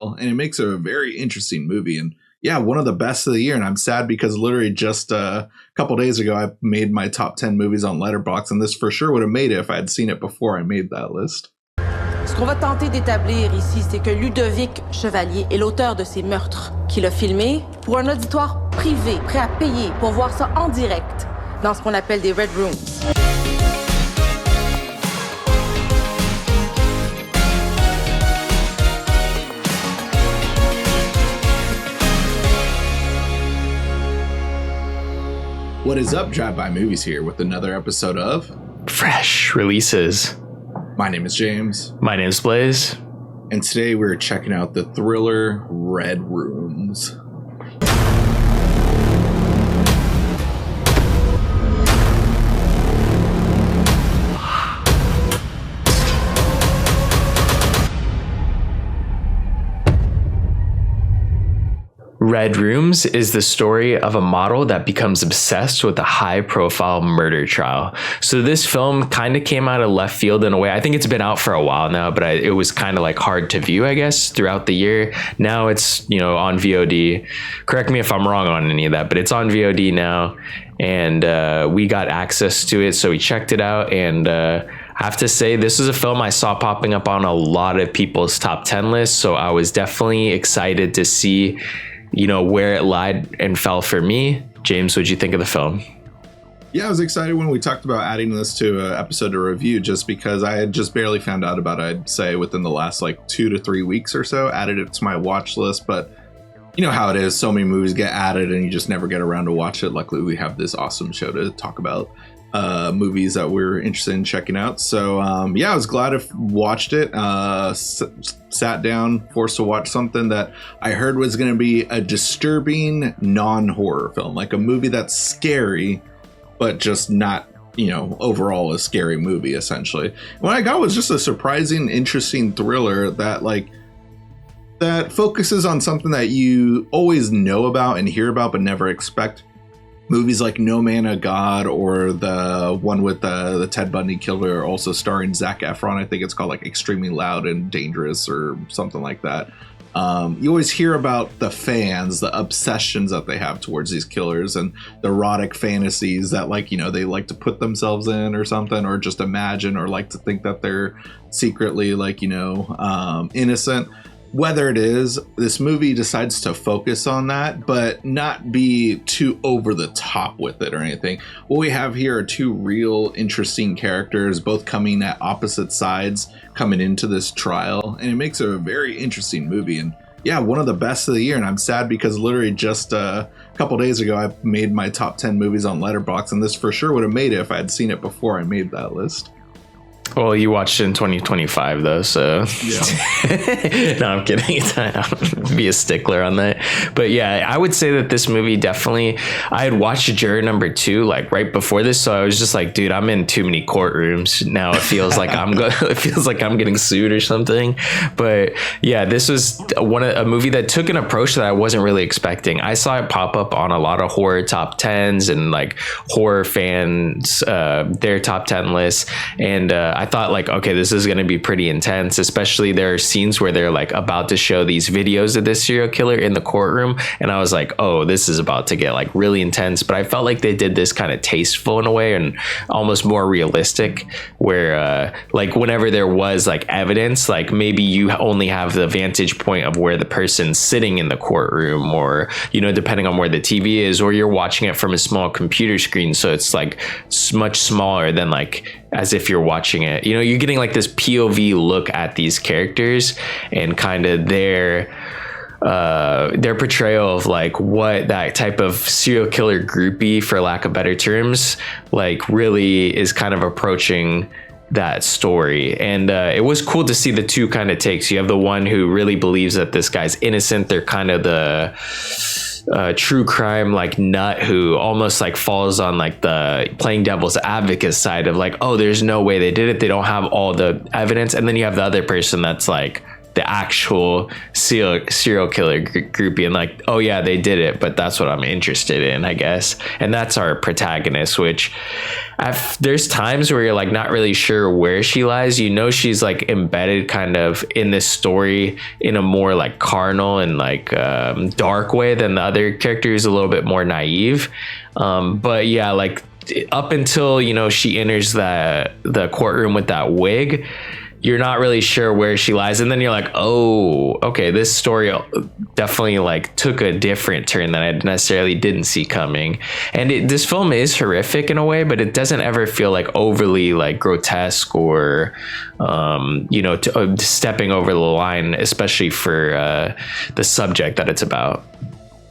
and it makes it a very interesting movie. And yeah, one of the best of the year. And I'm sad because literally just a couple days ago, I made my top 10 movies on Letterboxd, and this for sure would have made it if I had seen it before I made that list. Ce qu'on va tenter d'établir ici, c'est que Ludovic Chevalier est l'auteur de ces meurtres, qu'il a filmé pour un auditoire privé, prêt à payer pour voir ça en direct dans ce qu'on appelle des Red Rooms. What is up, Drive-By Movies here with another episode of Fresh Releases. My name is James. My name is Blaise. And today we're checking out the thriller Red Rooms. Red Rooms is the story of a model that becomes obsessed with a high-profile murder trial. So this film kind of came out of left field in a way. I think it's been out for a while now, but it was kind of like hard to view, I guess, throughout the year. Now it's, on VOD. Correct me if I'm wrong on any of that, but it's on VOD now. And we got access to it, so we checked it out. And I have to say, this is a film I saw popping up on a lot of people's top 10 lists. So I was definitely excited to see where it lied and fell for me. James, what'd you think of the film? Yeah, I was excited when we talked about adding this to an episode to review, just because I had just barely found out about it, I'd say within the last 2 to 3 weeks or so, added it to my watch list. But you know how it is, so many movies get added and you just never get around to watch it. Luckily, we have this awesome show to talk about movies that we're interested in checking out. So I was glad I watched it, sat down, forced to watch something that I heard was going to be a disturbing non-horror film, like a movie that's scary but just not overall a scary movie. Essentially what I got was just a surprising, interesting thriller that focuses on something that you always know about and hear about but never expect. Movies like No Man of God, or the one with the Ted Bundy killer, also starring Zac Efron. I think it's called Extremely Loud and Dangerous or something like that. You always hear about the fans, the obsessions that they have towards these killers, and the erotic fantasies that they like to put themselves in or something, or just imagine, or like to think that they're secretly innocent. Whether it is, this movie decides to focus on that, but not be too over the top with it or anything. What we have here are two real interesting characters, both coming at opposite sides, coming into this trial, and it makes it a very interesting movie. And yeah, one of the best of the year. And I'm sad because literally just a couple days ago, I made my top 10 movies on Letterboxd, and this for sure would have made it if I had seen it before I made that list. Well, you watched it in 2025 though, so yeah. No, I'm kidding. I'll be a stickler on that. But yeah, I would say that this movie definitely, I had watched Juror number 2 right before this, so I was just like, dude, I'm in too many courtrooms now. It feels like it feels like I'm getting sued or something. But yeah, this was a movie that took an approach that I wasn't really expecting. I saw it pop up on a lot of horror top 10s and horror fans their top 10 lists, and I thought okay, this is going to be pretty intense, especially there are scenes where they're about to show these videos of this serial killer in the courtroom, and I was like, oh, this is about to get really intense. But I felt like they did this kind of tasteful in a way and almost more realistic, where whenever there was evidence, maybe you only have the vantage point of where the person's sitting in the courtroom, or depending on where the TV is, or you're watching it from a small computer screen, so it's much smaller than as if you're watching it. You're getting this POV look at these characters and kind of their portrayal of what that type of serial killer groupie, for lack of better terms, really is kind of approaching that story. And it was cool to see the two kind of takes. You have the one who really believes that this guy's innocent. They're kind of the true crime nut who almost falls on the playing devil's advocate side of oh, there's no way they did it, they don't have all the evidence. And then you have the other person that's the actual serial killer group being like, oh yeah, they did it, but that's what I'm interested in, I guess. And that's our protagonist, which there's times where you're like not really sure where she lies. You know, she's like embedded kind of in this story in a more like carnal and like dark way than the other characters, a little bit more naive. But yeah, like up until, you know, she enters the courtroom with that wig, you're not really sure where she lies. And then you're like, oh, okay, this story definitely like took a different turn that I necessarily didn't see coming. And this film is horrific in a way, but it doesn't ever feel like overly like grotesque or, you know, stepping over the line, especially for the subject that it's about.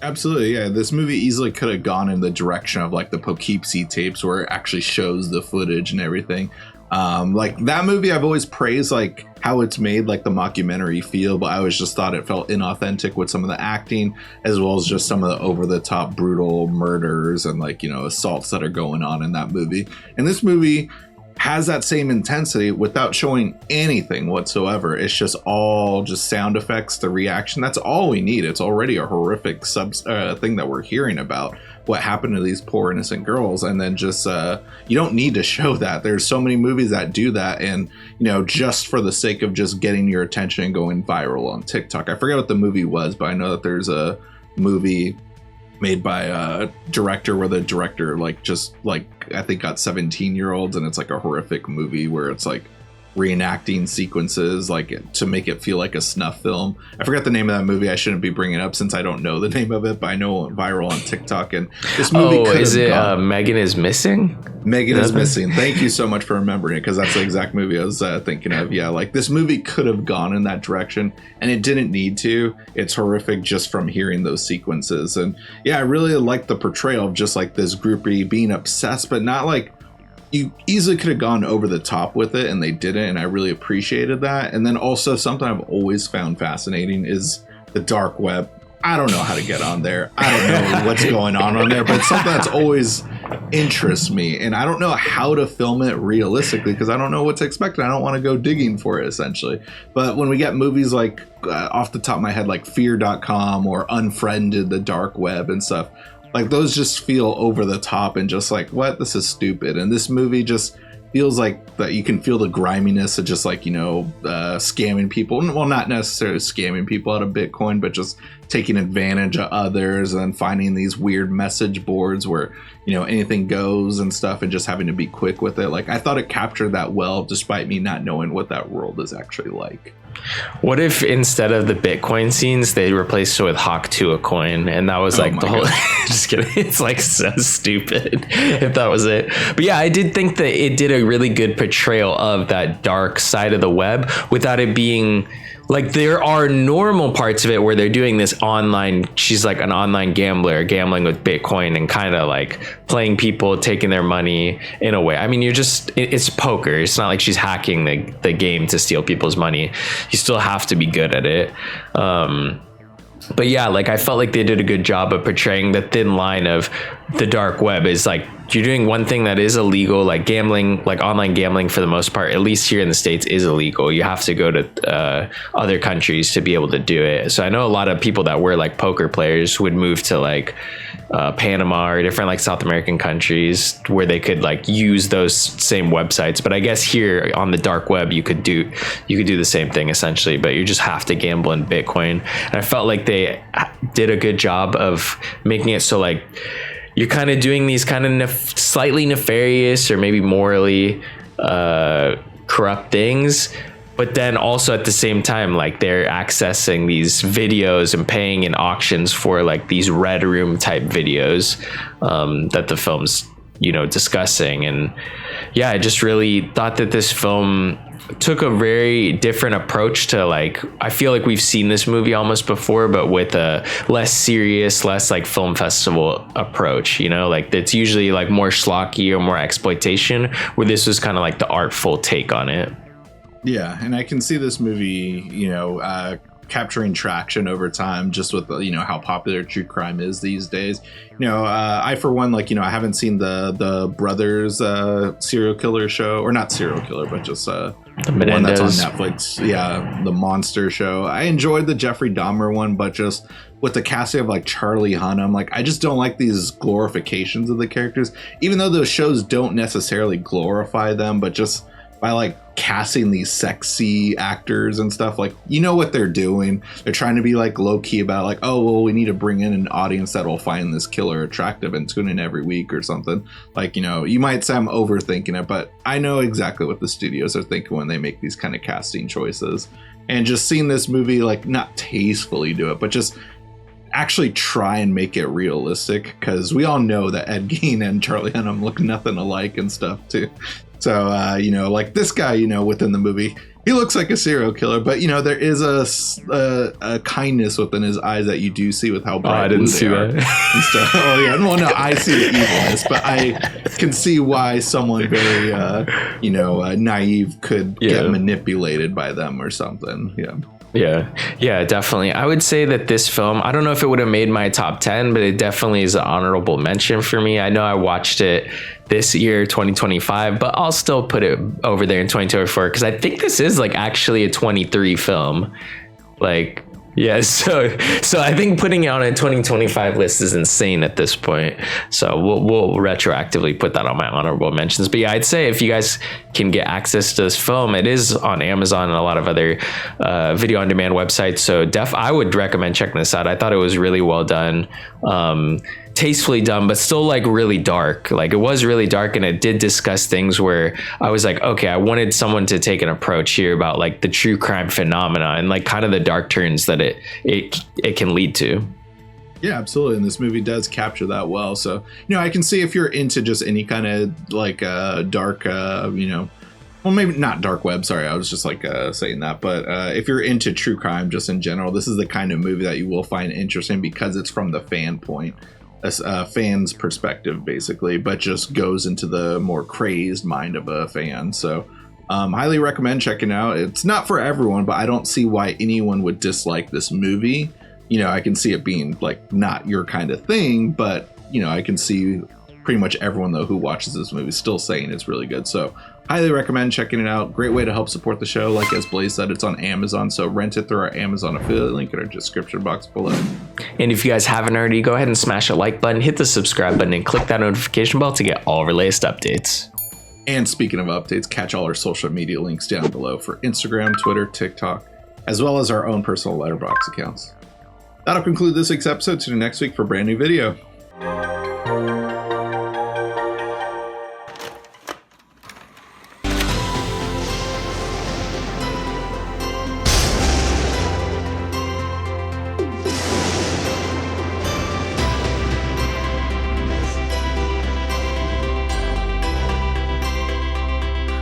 Absolutely, yeah. This movie easily could have gone in the direction of like the Poughkeepsie tapes, where it actually shows the footage and everything. Like that movie, I've always praised like how it's made, like the mockumentary feel, but I always just thought it felt inauthentic with some of the acting, as well as just some of the over the top brutal murders and like, you know, assaults that are going on in that movie. And this movie has that same intensity without showing anything whatsoever. It's just all just sound effects, the reaction. That's all we need. It's already a horrific thing that we're hearing about, what happened to these poor innocent girls. And then just you don't need to show that. There's so many movies that do that, and you know, just for the sake of just getting your attention and going viral on TikTok. I forget what the movie was, but I know that there's a movie made by a director where the director like just like I think got 17-year-olds, and it's like a horrific movie where it's like reenacting sequences like to make it feel like a snuff film. I forgot the name of that movie. I shouldn't be bringing it up since I don't know the name of it, but I know it went viral on TikTok. And this movie is it Megan is Missing? Megan is Missing. Thank you so much for remembering it, because that's the exact movie I was thinking of. Yeah, like this movie could have gone in that direction, and it didn't need to. It's horrific just from hearing those sequences. And yeah, I really like the portrayal of just like this groupie being obsessed, but not like, you easily could have gone over the top with it, and they didn't, and I really appreciated that. And then also something I've always found fascinating is the dark web. I don't know how to get on there. I don't know what's going on there, but it's something that's always interests me, and I don't know how to film it realistically because I don't know what to expect. I don't want to go digging for it, essentially. But when we get movies like off the top of my head, like Fear.com or Unfriended, the dark web and stuff, like those just feel over the top and just like, what? This is stupid. And this movie just feels like that you can feel the griminess of just like, you know, scamming people. Well, not necessarily scamming people out of Bitcoin, but just taking advantage of others and finding these weird message boards where, you know, anything goes and stuff, and just having to be quick with it. Like I thought it captured that well, despite me not knowing what that world is actually like. What if instead of the Bitcoin scenes, they replaced it with Hawk Tuah coin, and that was like the whole just kidding. It's like so stupid if that was it. But yeah, I did think that it did a really good portrayal of that dark side of the web without it being like, there are normal parts of it where they're doing this online. She's like an online gambler, gambling with Bitcoin and kind of like playing people, taking their money in a way. I mean, it's poker. It's not like she's hacking the game to steal people's money. You still have to be good at it. But yeah, like I felt like they did a good job of portraying the thin line of the dark web. Is like you're doing one thing that is illegal, like gambling, like online gambling for the most part, at least here in the States, is illegal. You have to go to other countries to be able to do it. So I know a lot of people that were like poker players would move to like Panama or different like South American countries where they could like use those same websites. But I guess here on the dark web, you could do the same thing essentially, but you just have to gamble in Bitcoin. And I felt like they did a good job of making it so like you're kind of doing these kind of slightly nefarious or maybe morally corrupt things, but then also at the same time, like they're accessing these videos and paying in auctions for like these Red Room type videos that the film's, you know, discussing. And yeah, I just really thought that this film took a very different approach to like, I feel like we've seen this movie almost before, but with a less serious, less like film festival approach, you know, like it's usually like more schlocky or more exploitation, where this was kind of like the artful take on it. Yeah, and I can see this movie, you know, capturing traction over time, just with how popular true crime is these days. I for one, I haven't seen the Brothers serial killer show, or not serial killer, but just the one that's on Netflix. Yeah, the Monster show. I enjoyed the Jeffrey Dahmer one, but just with the casting of Charlie Hunnam, I just don't like these glorifications of the characters, even though those shows don't necessarily glorify them, but just by casting these sexy actors and stuff, what they're doing. They're trying to be low key about oh, well, we need to bring in an audience that will find this killer attractive and tune in every week or something. You might say I'm overthinking it, but I know exactly what the studios are thinking when they make these kind of casting choices. And just seeing this movie not tastefully do it, but just actually try and make it realistic, because we all know that Ed Gein and Charlie Hunnam look nothing alike and stuff too. So, this guy, within the movie, he looks like a serial killer, but, there is a kindness within his eyes that you do see with how bright I didn't see that. And stuff. Oh, yeah. Well, no, I see the evilness, but I can see why someone very, naive could get manipulated by them or something. Yeah, definitely. I would say that this film, I don't know if it would have made my top 10, but it definitely is an honorable mention for me. I know I watched it this year, 2025, but I'll still put it over there in 2024, because I think this is actually a 23 film. Yeah, so I think putting it on a 2025 list is insane at this point. So we'll retroactively put that on my honorable mentions. But yeah, I'd say if you guys can get access to this film, it is on Amazon and a lot of other video on demand websites. So I would recommend checking this out. I thought it was really well done. Tastefully done, but still really dark. It was really dark, and it did discuss things where I was okay, I wanted someone to take an approach here about the true crime phenomena and kind of the dark turns that it can lead to. Yeah, absolutely. And this movie does capture that well. So, I can see if you're into just any kind of dark, well, maybe not dark web. Sorry, I was just saying that. But if you're into true crime just in general, this is the kind of movie that you will find interesting, because it's from the fan point. A fan's perspective, basically, but just goes into the more crazed mind of a fan. So highly recommend checking out. It's not for everyone, but I don't see why anyone would dislike this movie. I can see it being not your kind of thing, but I can see pretty much everyone though who watches this movie still saying it's really good. So highly recommend checking it out. Great way to help support the show. As Blaise said, it's on Amazon, so rent it through our Amazon affiliate link in our description box below. And if you guys haven't already, go ahead and smash a like button, hit the subscribe button, and click that notification bell to get all of our latest updates. And speaking of updates, catch all our social media links down below for Instagram, Twitter, TikTok, as well as our own personal Letterboxd accounts. That'll conclude this week's episode. Tune in next week for a brand new video.